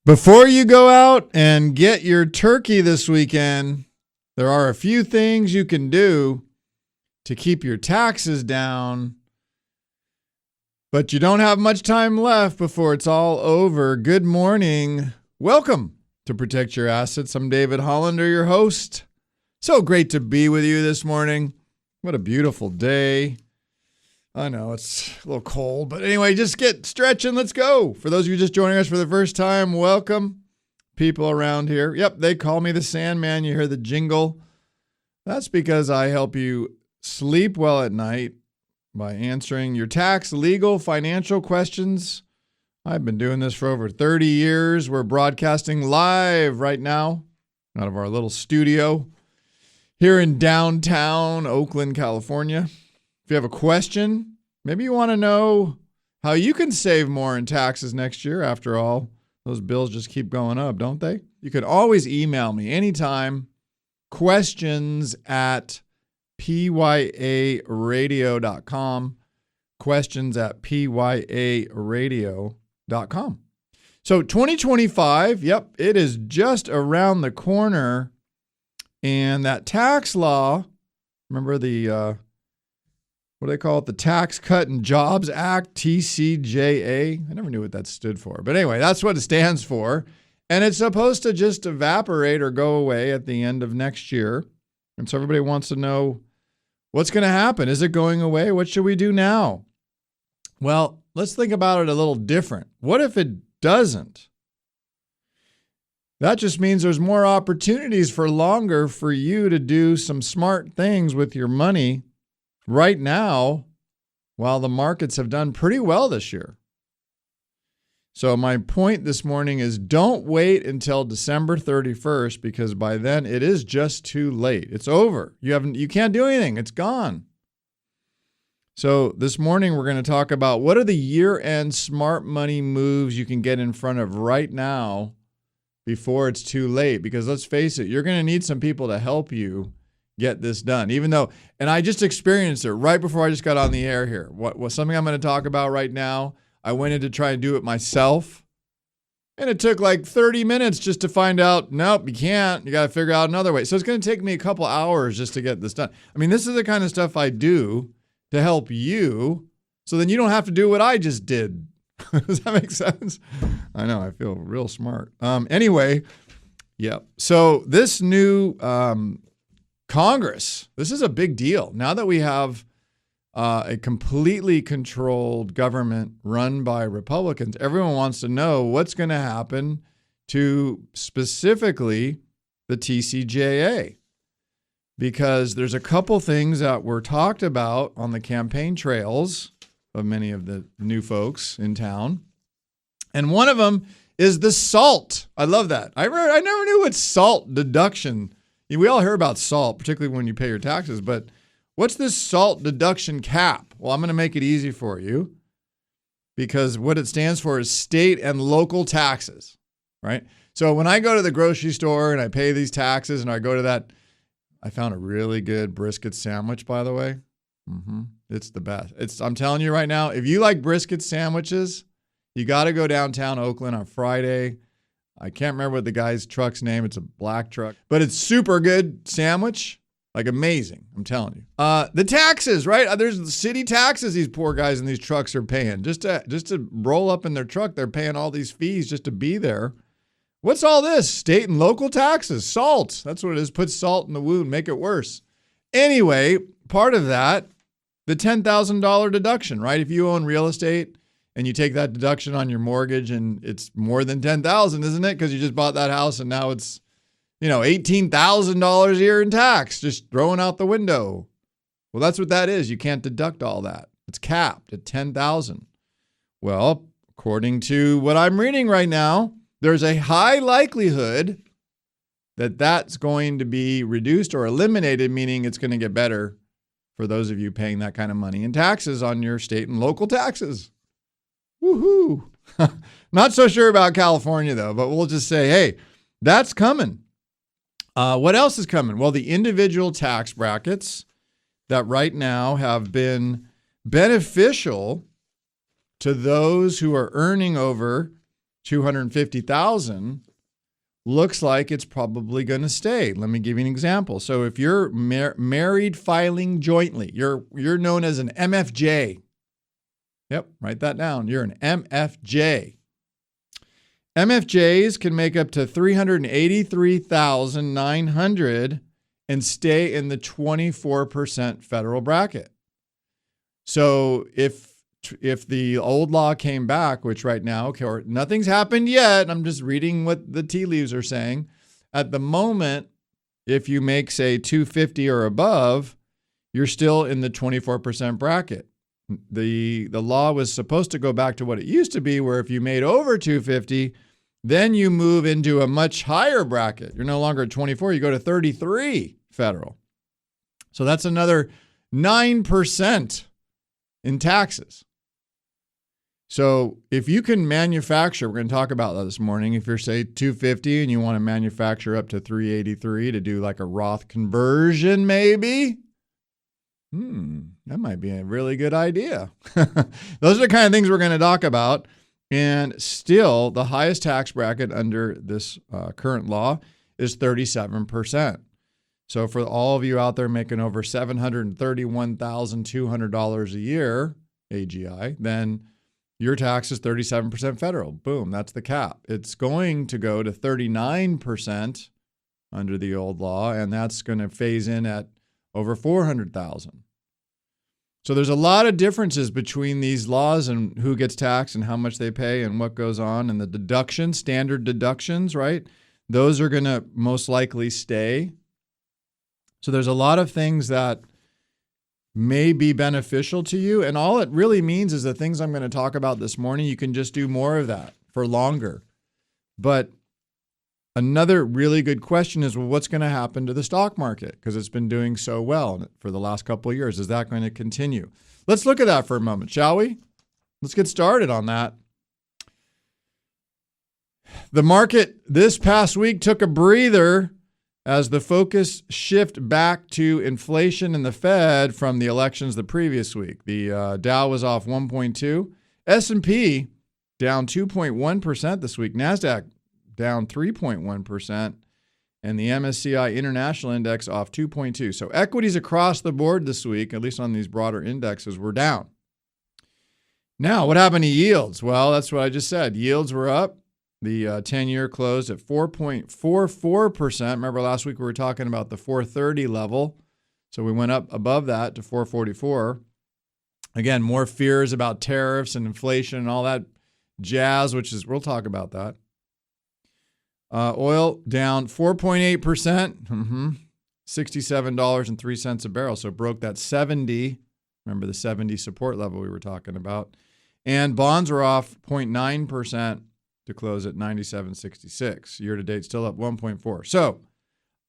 Before you go out and get your turkey this weekend, there are a few things you can do to keep your taxes down, but you don't have much time left before it's all over. Good morning. Welcome to Protect Your Assets. I'm David Hollander, your host. So great to be with you this morning. What a beautiful day. I know it's a little cold, but anyway, just get stretching. Let's go. For those of you just joining us for the first time, welcome. People around here. Yep, they call me the Sandman. You hear the jingle. That's because I help you sleep well at night by answering your tax, legal, financial questions. I've been doing this for over 30 years. We're broadcasting live right now out of our little studio here in downtown Oakland, California. If you have a question, maybe you want to know how you can save more in taxes next year. After all, those bills just keep going up, don't they? You can always email me anytime. Questions at pyaradio.com. Questions at pyaradio.com. So 2025, yep, it is just around the corner. And that tax law, remember the what do they call it? The Tax Cut and Jobs Act, TCJA. I never knew what that stood for. But anyway, that's what it stands for. And it's supposed to just evaporate or go away at the end of next year. And so everybody wants to know what's going to happen. Is it going away? What should we do now? Well, let's think about it a little different. What if it doesn't? That just means there's more opportunities for longer for you to do some smart things with your money right now, while the markets have done pretty well this year. So my point this morning is don't wait until December 31st, because by then it is just too late. It's over. You can't do anything. It's gone. So this morning we're going to talk about what are the year-end smart money moves you can get in front of right now before it's too late. Because let's face it, you're going to need some people to help you get this done. Even though, and I just experienced it right before I just got on the air here. What was something I'm going to talk about right now? I went in to try and do it myself, and it took like 30 minutes just to find out, nope, you can't. You got to figure out another way. So it's going to take me a couple hours just to get this done. I mean, this is the kind of stuff I do to help you, so then you don't have to do what I just did. Does that make sense? I know, I feel real smart. Anyway, yeah. So this new Congress, this is a big deal. Now that we have a completely controlled government run by Republicans, everyone wants to know what's going to happen to specifically the TCJA. Because there's a couple things that were talked about on the campaign trails of many of the new folks in town. And one of them is the SALT. I love that. I never knew what SALT deduction. We all hear about SALT, particularly when you pay your taxes, but what's this SALT deduction cap? Well, I'm going to make it easy for you, because what it stands for is state and local taxes, right? So when I go to the grocery store and I pay these taxes and I go to that, I found a really good brisket sandwich, by the way. It's the best. I'm telling you right now, if you like brisket sandwiches, you got to go downtown Oakland on Friday. I can't remember what the guy's truck's name. It's a black truck, but it's super good sandwich. Like amazing. I'm telling you. The taxes, right? There's the city taxes these poor guys in these trucks are paying. Just to roll up in their truck, they're paying all these fees just to be there. What's all this? State and local taxes. SALT. That's what it is. Put salt in the wound, make it worse. Anyway, part of that, the $10,000 deduction, right? If you own real estate and you take that deduction on your mortgage and it's more than $10,000, isn't it? Because you just bought that house and now it's, $18,000 a year in tax, just throwing out the window. Well, that's what that is. You can't deduct all that. It's capped at $10,000. Well, according to what I'm reading right now, there's a high likelihood that that's going to be reduced or eliminated, meaning it's going to get better for those of you paying that kind of money in taxes on your state and local taxes. Woohoo! Not so sure about California, though, but we'll just say, hey, that's coming. What else is coming? Well, the individual tax brackets that right now have been beneficial to those who are earning over $250,000 looks like it's probably going to stay. Let me give you an example. So if you're married filing jointly, you're known as an MFJ. Yep, write that down. You're an MFJ. MFJs can make up to $383,900 and stay in the 24% federal bracket. So if the old law came back, which right now, okay, nothing's happened yet, I'm just reading what the tea leaves are saying. At the moment, if you make, say, $250,000 or above, you're still in the 24% bracket. The law was supposed to go back to what it used to be, where if you made over $250,000, then you move into a much higher bracket. You're no longer at 24, you go to 33 federal. So that's another 9% in taxes. So if you can manufacture, we're going to talk about that this morning. If you're, say, $250,000 and you want to manufacture up to $383,000 to do like a Roth conversion, maybe, that might be a really good idea. Those are the kind of things we're going to talk about. And still, the highest tax bracket under this current law is 37%. So for all of you out there making over $731,200 a year, AGI, then your tax is 37% federal. Boom, that's the cap. It's going to go to 39% under the old law, and that's going to phase in at over $400,000. So there's a lot of differences between these laws and who gets taxed and how much they pay and what goes on. And the deductions, standard deductions, right? Those are going to most likely stay. So there's a lot of things that may be beneficial to you. And all it really means is the things I'm going to talk about this morning, you can just do more of that for longer. But another really good question is, well, what's going to happen to the stock market? Because it's been doing so well for the last couple of years. Is that going to continue? Let's look at that for a moment, shall we? Let's get started on that. The market this past week took a breather as the focus shifted back to inflation and the Fed from the elections the previous week. The Dow was off 1.2%. S&P down 2.1% this week. NASDAQ down 3.1%, and the MSCI International Index off 2.2%. So equities across the board this week, at least on these broader indexes, were down. Now, what happened to yields? Well, that's what I just said. Yields were up. The 10-year closed at 4.44%. Remember last week we were talking about the 430 level. So we went up above that to 444. Again, more fears about tariffs and inflation and all that jazz, we'll talk about that. Oil down 4.8%, $67.03 a barrel. So broke that 70. Remember the 70 support level we were talking about. And bonds were off 0.9% to close at 97.66. Year to date, still up 1.4. So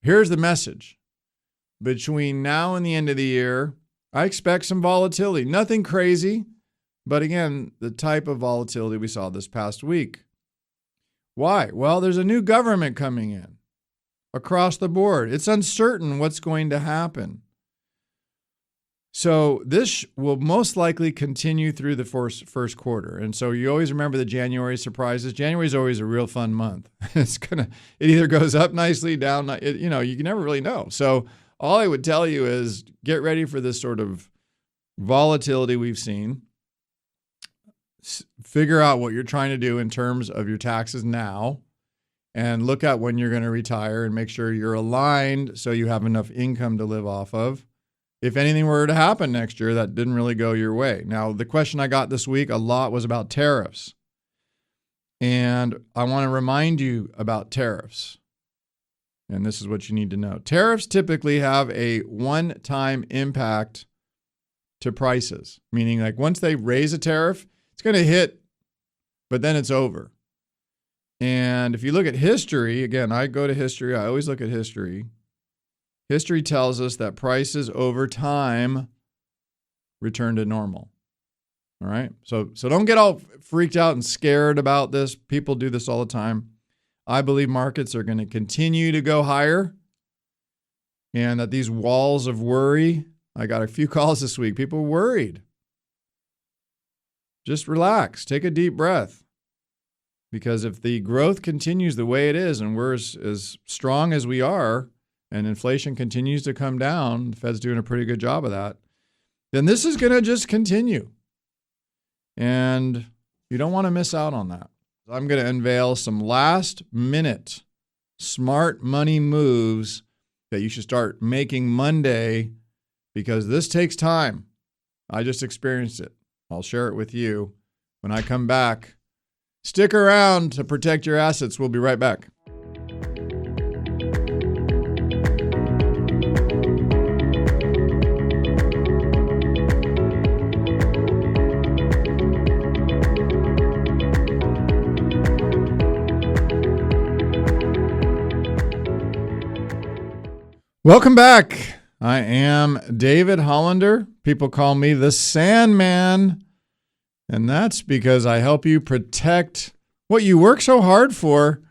here's the message. Between now and the end of the year, I expect some volatility. Nothing crazy, but again, the type of volatility we saw this past week. Why? Well, there's a new government coming in across the board. It's uncertain what's going to happen. So this will most likely continue through the first quarter. And so you always remember the January surprises. January is always a real fun month. It either goes up nicely, down, you can never really know. So all I would tell you is get ready for this sort of volatility we've seen. Figure out what you're trying to do in terms of your taxes now, and look at when you're going to retire and make sure you're aligned so you have enough income to live off of. If anything were to happen next year that didn't really go your way. Now, the question I got this week a lot was about tariffs. And I want to remind you about tariffs. And this is what you need to know. Tariffs typically have a one-time impact to prices, meaning like once they raise a tariff, it's going to hit, but then it's over. And if you look at history, again, I go to history. I always look at history. History tells us that prices over time return to normal. All right? So don't get all freaked out and scared about this. People do this all the time. I believe markets are going to continue to go higher, and that these walls of worry, I got a few calls this week. People worried. Just relax. Take a deep breath. Because if the growth continues the way it is and we're as strong as we are and inflation continues to come down, the Fed's doing a pretty good job of that, then this is going to just continue. And you don't want to miss out on that. I'm going to unveil some last minute smart money moves that you should start making Monday, because this takes time. I just experienced it. I'll share it with you when I come back. Stick around to protect your assets. We'll be right back. Welcome back. I am David Hollander. People call me the Sandman. And that's because I help you protect what you work so hard for.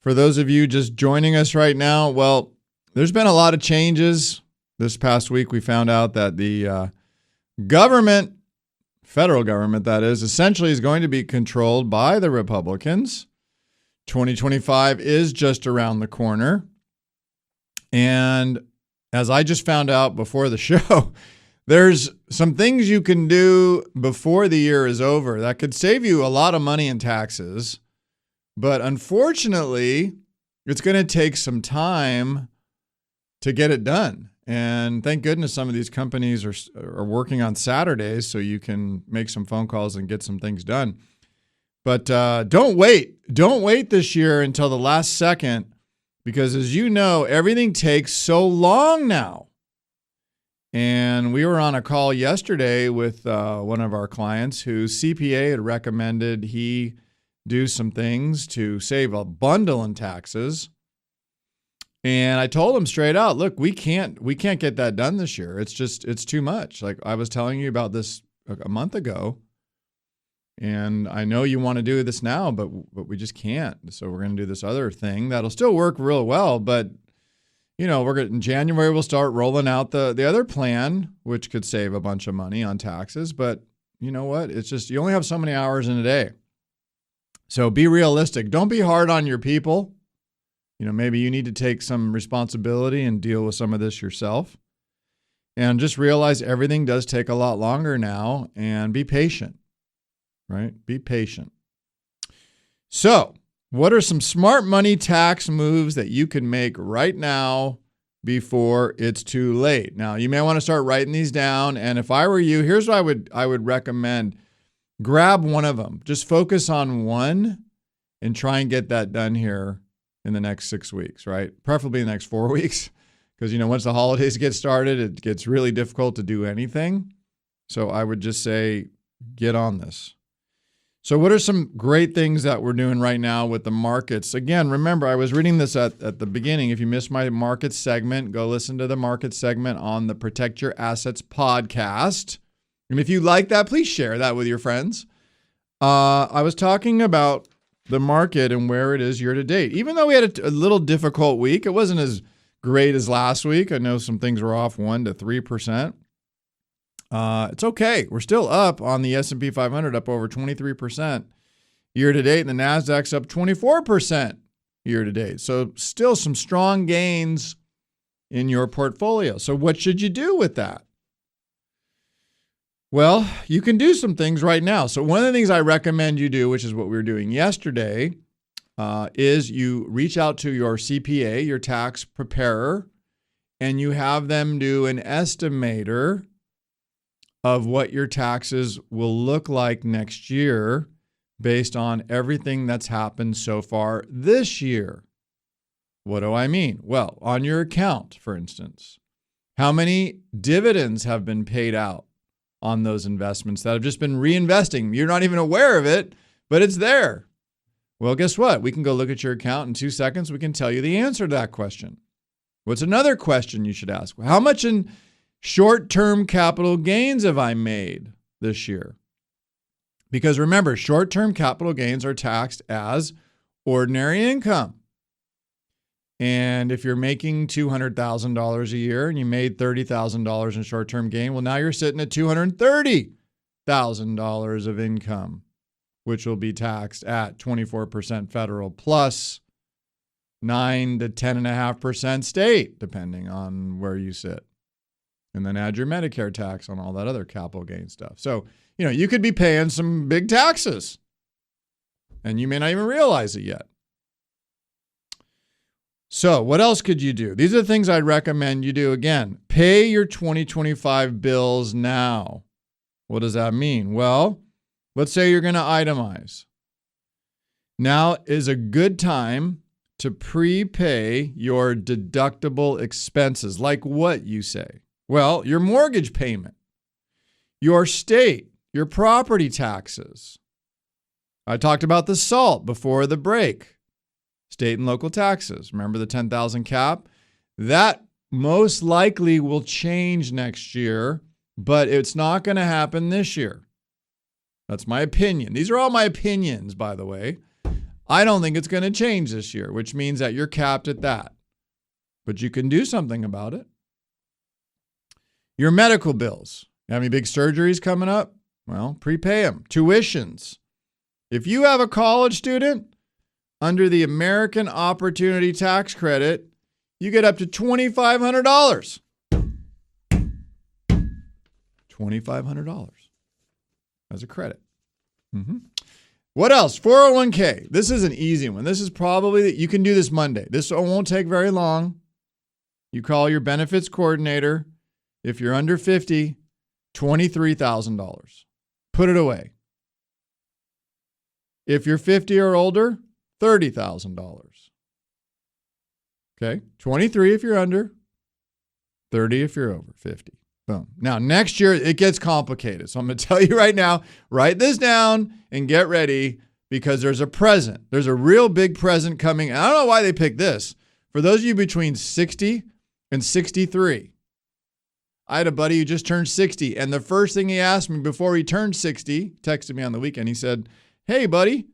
For those of you just joining us right now, well, there's been a lot of changes. This past week, we found out that the government, federal government that is, essentially is going to be controlled by the Republicans. 2025 is just around the corner. And as I just found out before the show, there's some things you can do before the year is over that could save you a lot of money in taxes. But unfortunately, it's going to take some time to get it done. And thank goodness some of these companies are working on Saturdays so you can make some phone calls and get some things done. But don't wait. Don't wait this year until the last second, because as you know, everything takes so long now. And we were on a call yesterday with one of our clients whose CPA had recommended he do some things to save a bundle in taxes. And I told him straight out, look, we can't get that done this year. It's too much. Like I was telling you about this a month ago. And I know you want to do this now, but we just can't. So we're going to do this other thing that'll still work real well, but you know, in January, we'll start rolling out the other plan, which could save a bunch of money on taxes. But you know what? It's just, you only have so many hours in a day. So be realistic. Don't be hard on your people. You know, maybe you need to take some responsibility and deal with some of this yourself. And just realize everything does take a lot longer now, and be patient, right? Be patient. So, what are some smart money tax moves that you can make right now before it's too late? Now, you may want to start writing these down. And if I were you, here's what I would recommend. Grab one of them. Just focus on one and try and get that done here in the next 6 weeks, right? Preferably the next 4 weeks. Because, you know, once the holidays get started, it gets really difficult to do anything. So I would just say, get on this. So what are some great things that we're doing right now with the markets? Again, remember, I was reading this at the beginning. If you missed my market segment, go listen to the market segment on the Protect Your Assets podcast. And if you like that, please share that with your friends. I was talking about the market and where it is year to date. Even though we had a little difficult week, it wasn't as great as last week. I know some things were off 1% to 3%. It's okay. We're still up on the S&P 500, up over 23% year to date, and the NASDAQ's up 24% year to date. So still some strong gains in your portfolio. So what should you do with that? Well, you can do some things right now. So one of the things I recommend you do, which is what we were doing yesterday, is you reach out to your CPA, your tax preparer, and you have them do an estimator of what your taxes will look like next year based on everything that's happened so far this year. What do I mean? Well, on your account, for instance, how many dividends have been paid out on those investments that have just been reinvesting? You're not even aware of it, but it's there. Well, guess what? We can go look at your account in 2 seconds. We can tell you the answer to that question. What's another question you should ask? How much in short-term capital gains have I made this year? Because remember, short-term capital gains are taxed as ordinary income. And if you're making $200,000 a year and you made $30,000 in short-term gain, well, now you're sitting at $230,000 of income, which will be taxed at 24% federal plus 9 to 10.5% state, depending on where you sit. And then add your Medicare tax on all that other capital gain stuff. So, you could be paying some big taxes, and you may not even realize it yet. So what else could you do? These are the things I'd recommend you do. Again, pay your 2025 bills now. What does that mean? Well, let's say you're going to itemize. Now is a good time to prepay your deductible expenses. Like what, you say? Well, your mortgage payment, your state, your property taxes. I talked about the SALT before the break. State and local taxes. Remember the 10,000 cap? That most likely will change next year, but it's not going to happen this year. That's my opinion. These are all my opinions, by the way. I don't think it's going to change this year, which means that you're capped at that. But you can do something about it. Your medical bills. You have any big surgeries coming up? Well, prepay them. Tuitions. If you have a college student, under the American Opportunity Tax Credit, you get up to $2,500. $2,500 as a credit. What else? 401k. This is an easy one. This is probably, you can do this Monday. This won't take very long. You call your benefits coordinator. If you're under 50, $23,000. Put it away. If you're 50 or older, $30,000. Okay, 23 if you're under, 30 if you're over 50. Boom. Now, next year, it gets complicated. So I'm going to tell you right now, write this down and get ready because there's a present. There's a real big present coming. I don't know why they picked this. For those of you between 60 and 63, I had a buddy who just turned 60, and the first thing he asked me before he turned 60, texted me on the weekend, he said, "Hey, buddy,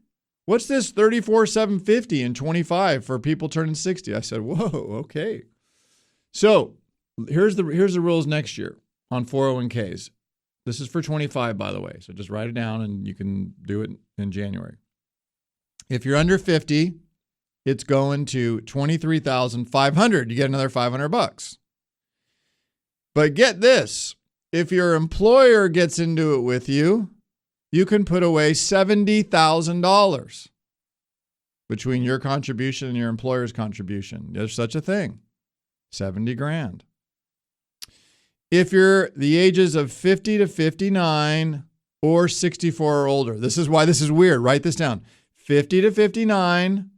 what's this $34,750 and 25 for people turning 60?" I said, "Whoa, okay." So here's the rules next year on 401ks. This is for 25, by the way. So just write it down and you can do it in January. If you're under 50, it's going to $23,500. You get another $500. But get this, if your employer gets into it with you, you can put away $70,000 between your contribution and your employer's contribution. There's such a thing. 70 grand. If you're the ages of 50 to 59 or 64 or older, this is why this is weird. Write this down. 50 to 59,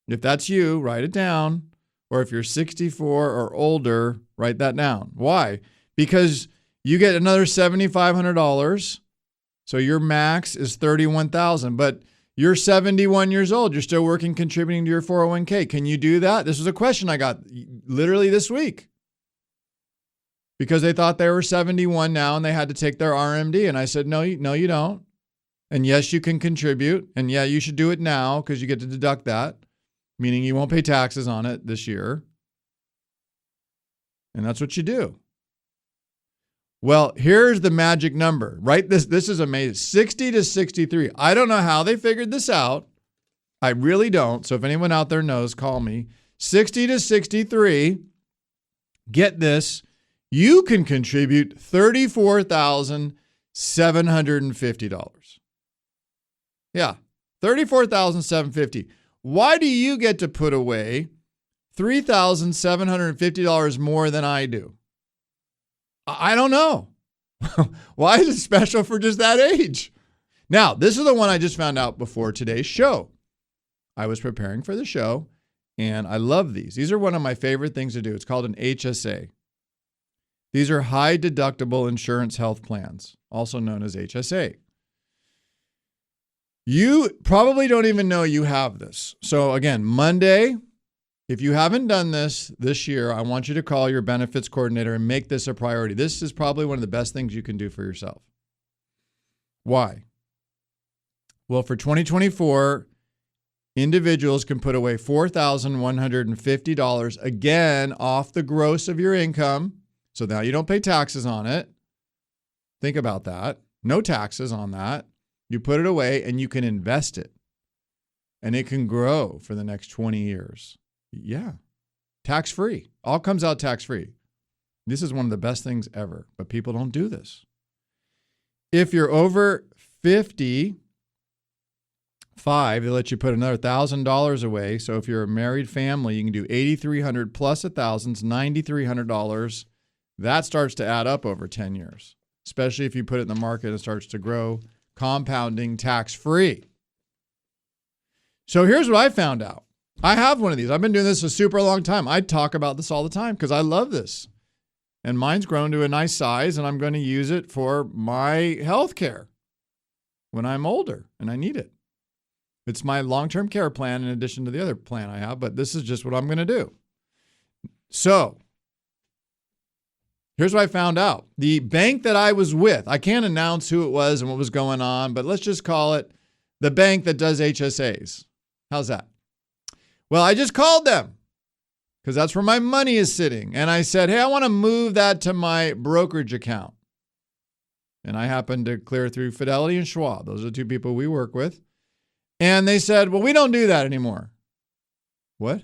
if that's you, write it down. Or if you're 64 or older, write that down. Why? Because you get another $7,500. So your max is $31,000, but you're 71 years old. You're still working, contributing to your 401k. Can you do that? This was a question I got literally this week because they thought they were 71 now and they had to take their RMD. And I said, no, you don't. And yes, you can contribute. And yeah, you should do it now because you get to deduct that, meaning you won't pay taxes on it this year. And that's what you do. Well, here's the magic number, right? This is amazing. 60 to 63. I don't know how they figured this out. I really don't. So if anyone out there knows, call me. 60 to 63, get this, you can contribute $34,750. Yeah, $34,750. Why do you get to put away $3,750 more than I do? I don't know. Why is it special for just that age? Now, this is the one I just found out before today's show. I was preparing for the show, and I love these. These are one of my favorite things to do. It's called an HSA. These are high deductible insurance health plans, also known as HSA. You probably don't even know you have this. So again, Monday, if you haven't done this year, I want you to call your benefits coordinator and make this a priority. This is probably one of the best things you can do for yourself. Why? Well, for 2024, individuals can put away $4,150 again off the gross of your income. So now you don't pay taxes on it. Think about that. No taxes on that. You put it away and you can invest it. And it can grow for the next 20 years. Yeah. Tax-free. All comes out tax-free. This is one of the best things ever, but people don't do this. If you're over 55, they let you put another $1,000 away. So if you're a married family, you can do $8,300 plus $1,000, $9,300. That starts to add up over 10 years, especially if you put it in the market and it starts to grow, compounding tax-free. So here's what I found out. I have one of these. I've been doing this a super long time. I talk about this all the time because I love this. And mine's grown to a nice size, and I'm going to use it for my health care when I'm older and I need it. It's my long-term care plan in addition to the other plan I have, but this is just what I'm going to do. So here's what I found out. The bank that I was with, I can't announce who it was and what was going on, but let's just call it the bank that does HSAs. How's that? Well, I just called them because that's where my money is sitting. And I said, hey, I want to move that to my brokerage account. And I happened to clear through Fidelity and Schwab. Those are the two people we work with. And they said, well, we don't do that anymore. What?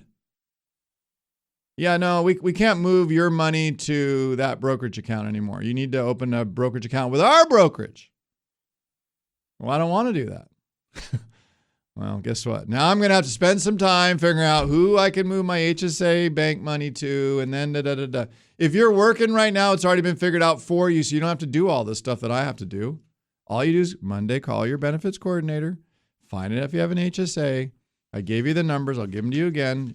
Yeah, no, we can't move your money to that brokerage account anymore. You need to open a brokerage account with our brokerage. Well, I don't want to do that. Well, guess what? Now I'm going to have to spend some time figuring out who I can move my HSA bank money to, and then da-da-da-da. If you're working right now, it's already been figured out for you, so you don't have to do all this stuff that I have to do. All you do is Monday, call your benefits coordinator, find out if you have an HSA. I gave you the numbers. I'll give them to you again.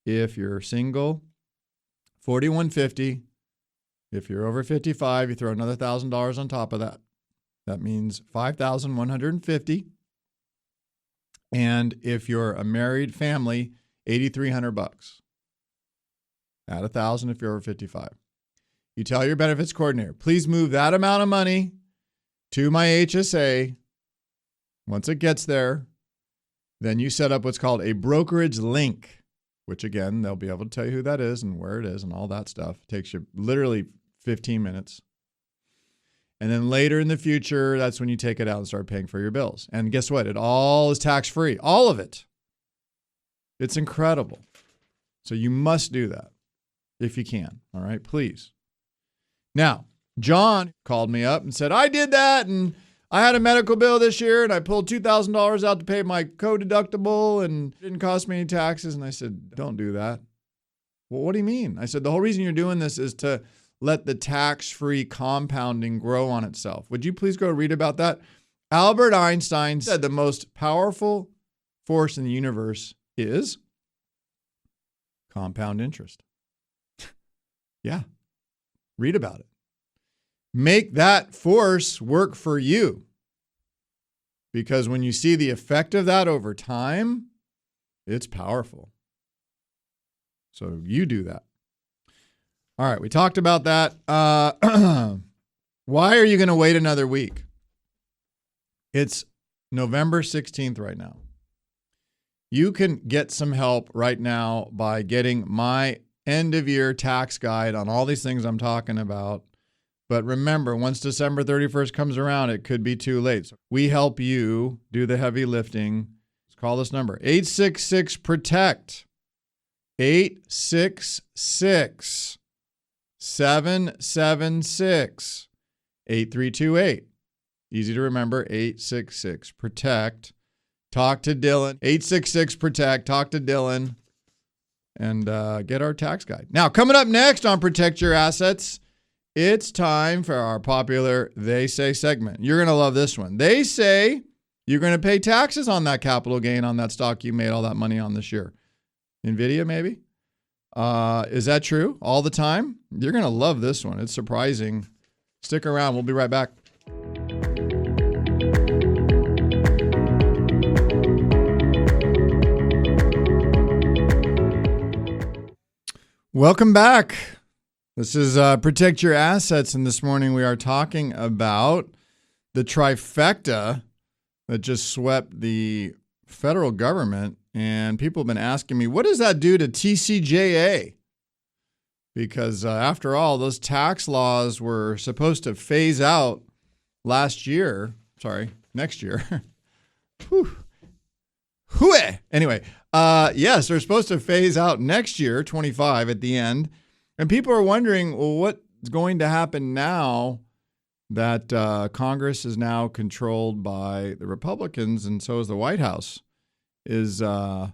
If you're single, $4,150. If you're over 55, you throw another $1,000 on top of that. That means $5,150. And if you're a married family, $8,300. Add $1,000 if you're over 55. You tell your benefits coordinator, please move that amount of money to my HSA. Once it gets there, then you set up what's called a brokerage link, which again, they'll be able to tell you who that is and where it is and all that stuff. It takes you literally 15 minutes. And then later in the future, that's when you take it out and start paying for your bills. And guess what? It all is tax-free. All of it. It's incredible. So you must do that if you can. All right, please. Now, John called me up and said, I did that and I had a medical bill this year and I pulled $2,000 out to pay my co-deductible and it didn't cost me any taxes. And I said, don't do that. Well, what do you mean? I said, the whole reason you're doing this is to let the tax-free compounding grow on itself. Would you please go read about that? Albert Einstein said the most powerful force in the universe is compound interest. Yeah, read about it. Make that force work for you. Because when you see the effect of that over time, it's powerful. So you do that. All right, we talked about that. Why are you going to wait another week? It's November 16th right now. You can get some help right now by getting my end-of-year tax guide on all these things I'm talking about. But remember, once December 31st comes around, it could be too late. So we help you do the heavy lifting. Let's call this number, 866-PROTECT. 866 776-8328. Easy to remember, 866-PROTECT. Talk to Dylan. 866-PROTECT. Talk to Dylan and get our tax guide. Now, coming up next on Protect Your Assets, it's time for our popular They Say segment. You're going to love this one. They say you're going to pay taxes on that capital gain on that stock you made all that money on this year. NVIDIA, maybe? Is that true all the time? You're going to love this one. It's surprising. Stick around. We'll be right back. Welcome back. This is Protect Your Assets, and this morning we are talking about the trifecta that just swept the federal government. And people have been asking me, what does that do to TCJA? Because after all, those tax laws were supposed to phase out last year, sorry, next year. Whew. Hooey! Anyway, yes, they're supposed to phase out next year, 25 at the end. And people are wondering, well, what's going to happen now that Congress is now controlled by the Republicans and so is the White House? Is that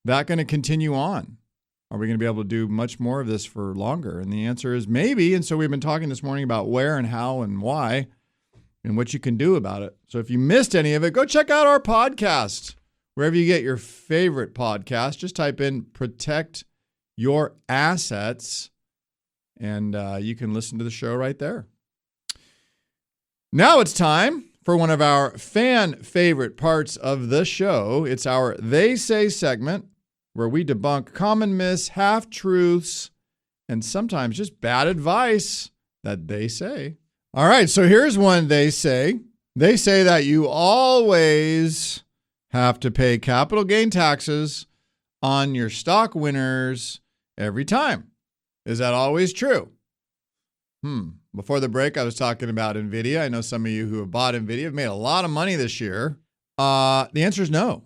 going to continue on? Are we going to be able to do much more of this for longer? And the answer is maybe. And so we've been talking this morning about where and how and why and what you can do about it. So if you missed any of it, go check out our podcast. Wherever you get your favorite podcast, just type in Protect Your Assets, and you can listen to the show right there. Now it's time for one of our fan favorite parts of the show. It's our They Say segment, where we debunk common myths, half-truths, and sometimes just bad advice that they say. All right, so here's one they say. They say that you always have to pay capital gain taxes on your stock winners every time. Is that always true? Before the break, I was talking about NVIDIA. I know some of you who have bought NVIDIA have made a lot of money this year. The answer is no.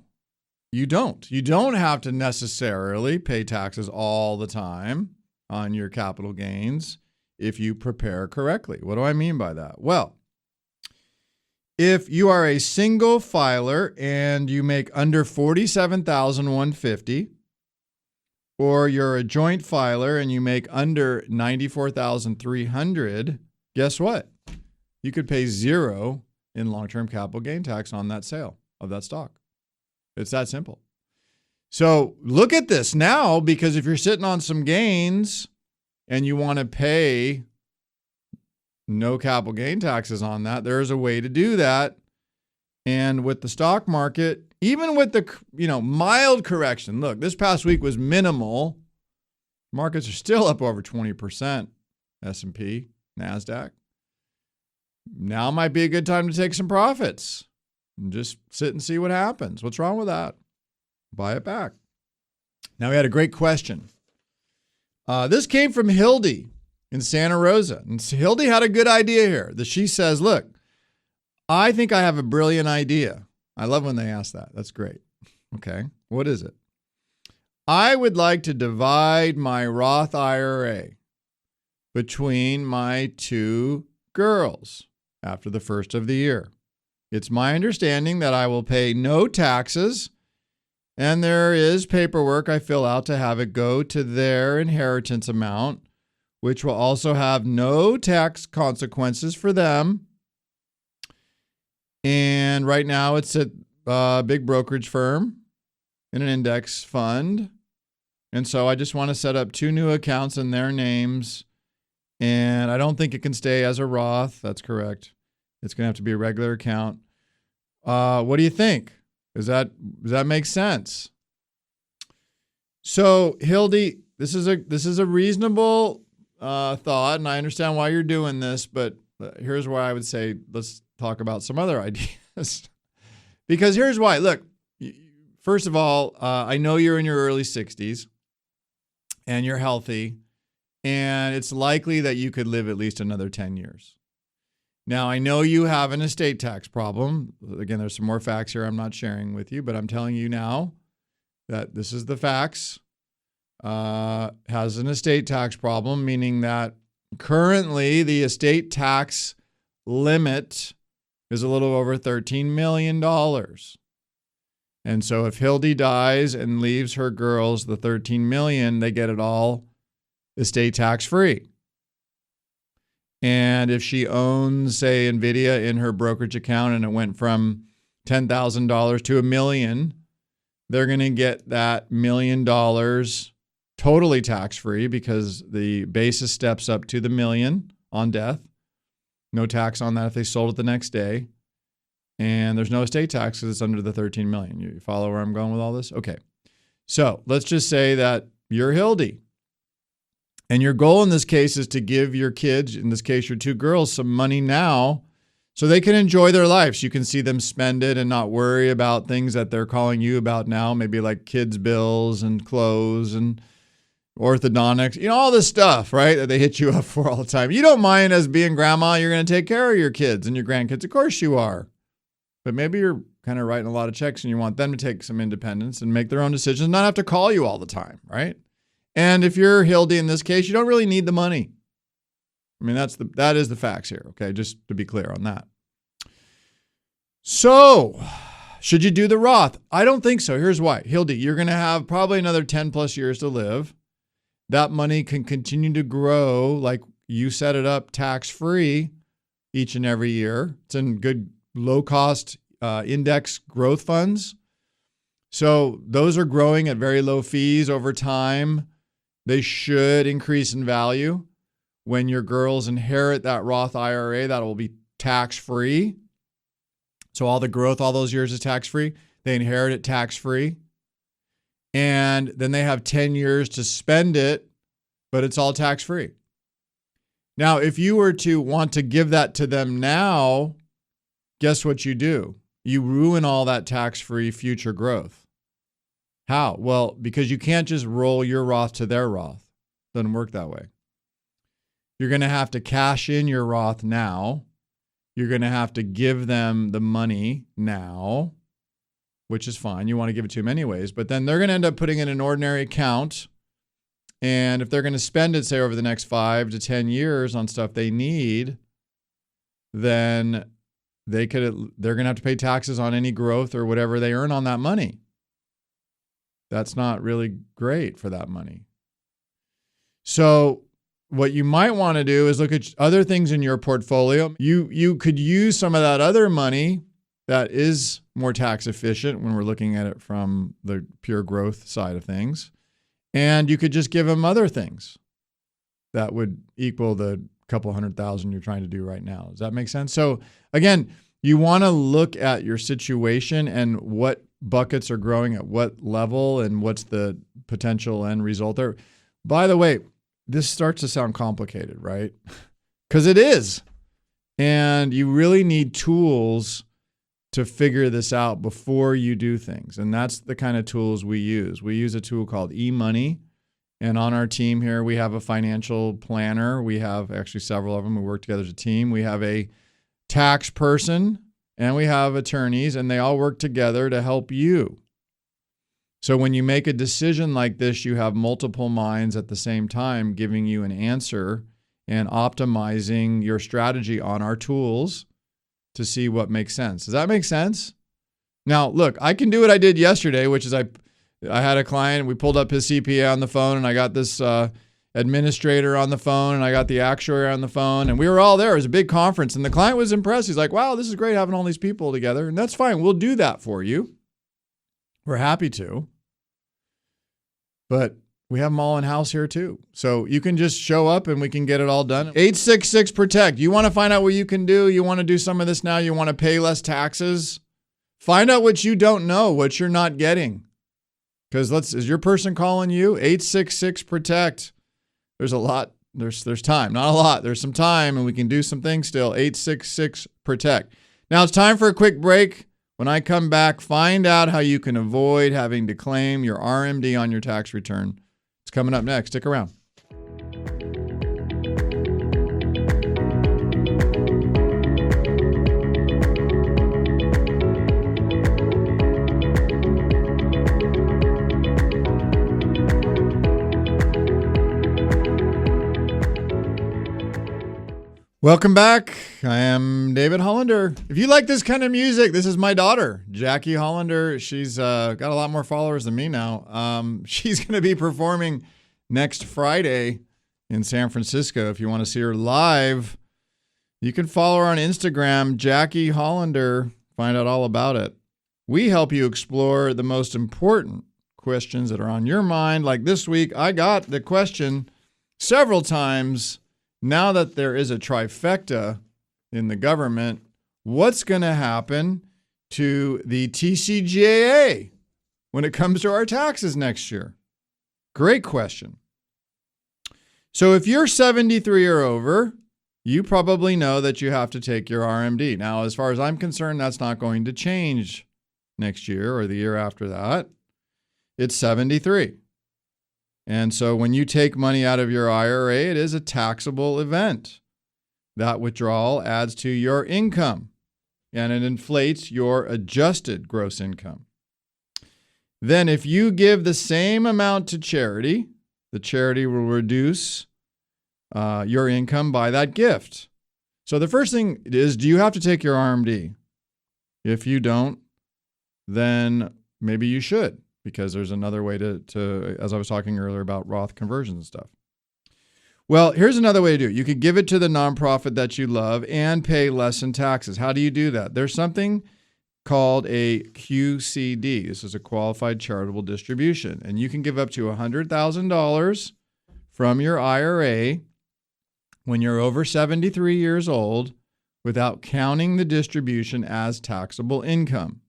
You don't. You don't have to necessarily pay taxes all the time on your capital gains if you prepare correctly. What do I mean by that? Well, if you are a single filer and you make under $47,150, or you're a joint filer and you make under $94,300, guess what? You could pay zero in long-term capital gain tax on that sale of that stock. It's that simple. So look at this now, because if you're sitting on some gains and you want to pay no capital gain taxes on that, there's a way to do that. And with the stock market, even with the mild correction, look, this past week was minimal. Markets are still up over 20%, S&P, NASDAQ. Now might be a good time to take some profits and just sit and see what happens. What's wrong with that? Buy it back. Now, we had a great question. This came from Hildy in Santa Rosa. And Hildy had a good idea here. She says, look, I think I have a brilliant idea. I love when they ask that. That's great. Okay. What is it? I would like to divide my Roth IRA between my two girls after the first of the year. It's my understanding that I will pay no taxes, and there is paperwork I fill out to have it go to their inheritance amount, which will also have no tax consequences for them. And right now it's at a big brokerage firm in an index fund. And so I just want to set up two new accounts in their names. And I don't think it can stay as a Roth. That's correct. It's going to have to be a regular account. What do you think? Does that make sense? So, Hildy, this is a reasonable thought, and I understand why you're doing this, but here's why I would say let's talk about some other ideas. Because here's why. Look, first of all, I know you're in your early 60s and you're healthy, and it's likely that you could live at least another 10 years. Now, I know you have an estate tax problem. Again, there's some more facts here I'm not sharing with you, but I'm telling you now that this is the facts. Has an estate tax problem, meaning that currently the estate tax limit is a little over $13 million. And so if Hildy dies and leaves her girls the $13 million, they get it all estate tax free. And if she owns, say, NVIDIA in her brokerage account and it went from $10,000 to $1 million, they're going to get that $1 million totally tax-free because the basis steps up to the $1 million on death. No tax on that if they sold it the next day. And there's no estate tax because it's under the $13 million. You follow where I'm going with all this? Okay. So let's just say that you're Hildy. And your goal in this case is to give your kids, in this case your two girls, some money now so they can enjoy their lives. You can see them spend it and not worry about things that they're calling you about now, maybe like kids' bills and clothes and orthodontics, all this stuff, right, that they hit you up for all the time. You don't mind as being grandma, you're going to take care of your kids and your grandkids. Of course you are. But maybe you're kind of writing a lot of checks and you want them to take some independence and make their own decisions, not have to call you all the time, right? And if you're Hildy in this case, you don't really need the money. I mean, that is the facts here, okay? Just to be clear on that. So, should you do the Roth? I don't think so. Here's why. Hildy, you're going to have probably another 10 plus years to live. That money can continue to grow like you set it up tax-free each and every year. It's in good low-cost index growth funds. So those are growing at very low fees over time. They should increase in value. When your girls inherit that Roth IRA, that will be tax-free. So all the growth, all those years is tax-free. They inherit it tax-free. And then they have 10 years to spend it, but it's all tax-free. Now, if you were to want to give that to them now, guess what you do? You ruin all that tax-free future growth. How? Well, because you can't just roll your Roth to their Roth. Doesn't work that way. You're going to have to cash in your Roth now. You're going to have to give them the money now, which is fine. You want to give it to them anyways, but then they're going to end up putting it in an ordinary account. And if they're going to spend it, say, over the next 5 to 10 years on stuff they need, then they're going to have to pay taxes on any growth or whatever they earn on that money. That's not really great for that money. So what you might want to do is look at other things in your portfolio. You could use some of that other money that is more tax efficient when we're looking at it from the pure growth side of things. And you could just give them other things that would equal the couple $100,000 you're trying to do right now. Does that make sense? So again, you want to look at your situation and what buckets are growing at what level and what's the potential end result there. By the way, this starts to sound complicated, right? Because it is. And you really need tools to figure this out before you do things. And that's the kind of tools we use. We use a tool called eMoney. And on our team here, we have a financial planner. We have actually several of them. We work together as a team. We have a tax person and we have attorneys, and they all work together to help you. So when you make a decision like this, you have multiple minds at the same time giving you an answer and optimizing your strategy on our tools to see what makes sense. Does that make sense? Now, look, I can do what I did yesterday, which is I had a client, we pulled up his CPA on the phone, and I got this administrator on the phone, and I got the actuary on the phone, and we were all there. It was a big conference, and the client was impressed. He's like, wow, this is great having all these people together, and that's fine. We'll do that for you. We're happy to. But we have them all in-house here too. So you can just show up and we can get it all done. 866-PROTECT. You want to find out what you can do? You want to do some of this now? You want to pay less taxes? Find out what you don't know, what you're not getting. Because is your person calling you? 866-PROTECT. There's a lot. There's time. Not a lot. There's some time and we can do some things still. 866-PROTECT. Now it's time for a quick break. When I come back, find out how you can avoid having to claim your RMD on your tax return. It's coming up next. Stick around. Welcome back. I am David Hollander. If you like this kind of music, this is my daughter, Jackie Hollander. She's got a lot more followers than me now. She's going to be performing next Friday in San Francisco. If you want to see her live, you can follow her on Instagram, Jackie Hollander. Find out all about it. We help you explore the most important questions that are on your mind. Like this week, I got the question several times. Now that there is a trifecta in the government, what's going to happen to the TCJA when it comes to our taxes next year? Great question. So if you're 73 or over, you probably know that you have to take your RMD. Now, as far as I'm concerned, that's not going to change next year or the year after that. It's 73. And so when you take money out of your IRA, it is a taxable event. That withdrawal adds to your income. and it inflates your adjusted gross income. Then if you give the same amount to charity, the charity will reduce your income by that gift. So the first thing is, do you have to take your RMD? If you don't, then maybe you should, because there's another way to, as I was talking earlier about Roth conversions and stuff. Well, here's another way to do it. You could give it to the nonprofit that you love and pay less in taxes. How do you do that? There's something called a QCD. This is a qualified charitable distribution. And you can give up to $100,000 from your IRA when you're over 73 years old without counting the distribution as taxable income.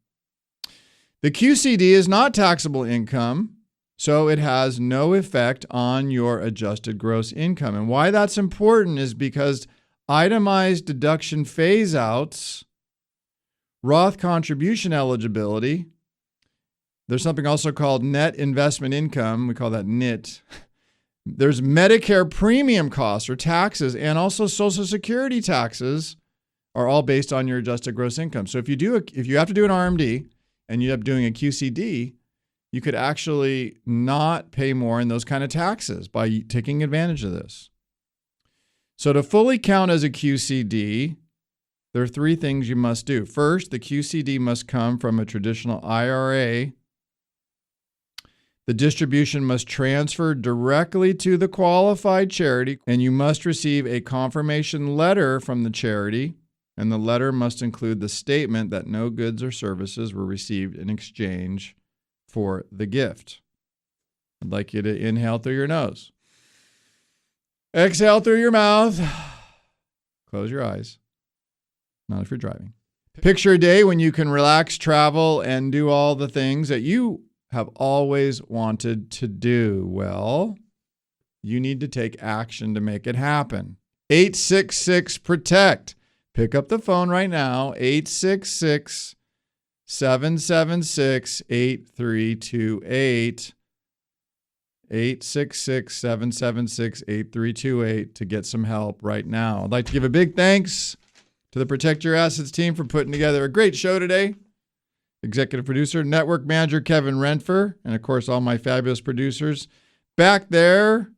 The QCD is not taxable income, so it has no effect on your adjusted gross income. And why that's important is because itemized deduction phase-outs, Roth contribution eligibility, there's something also called net investment income. We call that NIT. There's Medicare premium costs or taxes, and also Social Security taxes are all based on your adjusted gross income. So if you have to do an RMD and you end up doing a QCD, you could actually not pay more in those kind of taxes by taking advantage of this. So to fully count as a QCD, there are three things you must do. First, the QCD must come from a traditional IRA. The distribution must transfer directly to the qualified charity, and you must receive a confirmation letter from the charity, and the letter must include the statement that no goods or services were received in exchange for the gift. I'd like you to inhale through your nose. Exhale through your mouth. Close your eyes. Not if you're driving. Picture a day when you can relax, travel, and do all the things that you have always wanted to do. Well, you need to take action to make it happen. 866-PROTECT. Pick up the phone right now, 866-776-8328, 866-776-8328 to get some help right now. I'd like to give a big thanks to the Protect Your Assets team for putting together a great show today. Executive producer, network manager Kevin Renfer, and of course all my fabulous producers. Back there,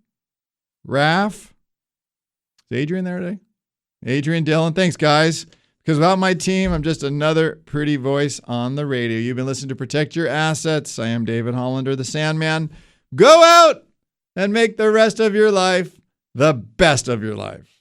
Raph. Is Adrian there today? Adrian, Dylan, thanks, guys. Because without my team, I'm just another pretty voice on the radio. You've been listening to Protect Your Assets. I am David Hollander, the Sandman. Go out and make the rest of your life the best of your life.